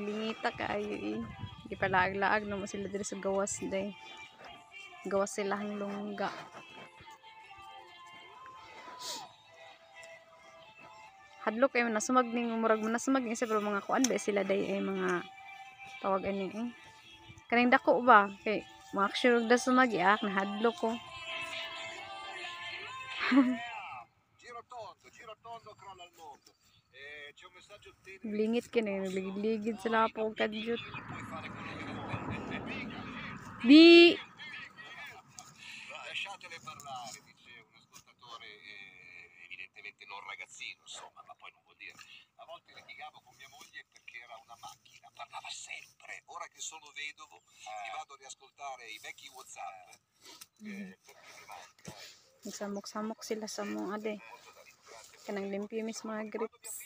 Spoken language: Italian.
naglingita kaayo eh. Ipalaag-laag na mo sila diri sa gawas day. Gawas sila ang lungga. Hadlok ay nasumag ning murag nasumag ni sa mga kuan ba sila day ay mga tawag ani eh. Kaning dako ba kay mga sure da sumag iak na hadlok ko. Giro tondo crolla al mondo. C'è un messaggio tenero. Blingit kini ligid sila po kadyut. Di Lasciatele parlare, dice un ascoltatore, evidentemente non ragazzino, insomma, ma poi non vuol dire. A volte litigavo con mia moglie perché era una macchina, parlava sempre. Ora che sono vedovo, mi vado a riascoltare i vecchi WhatsApp, perché mi manca. nagsamok-samok sila sa mga ade. Kanang limpyo mis mga grips.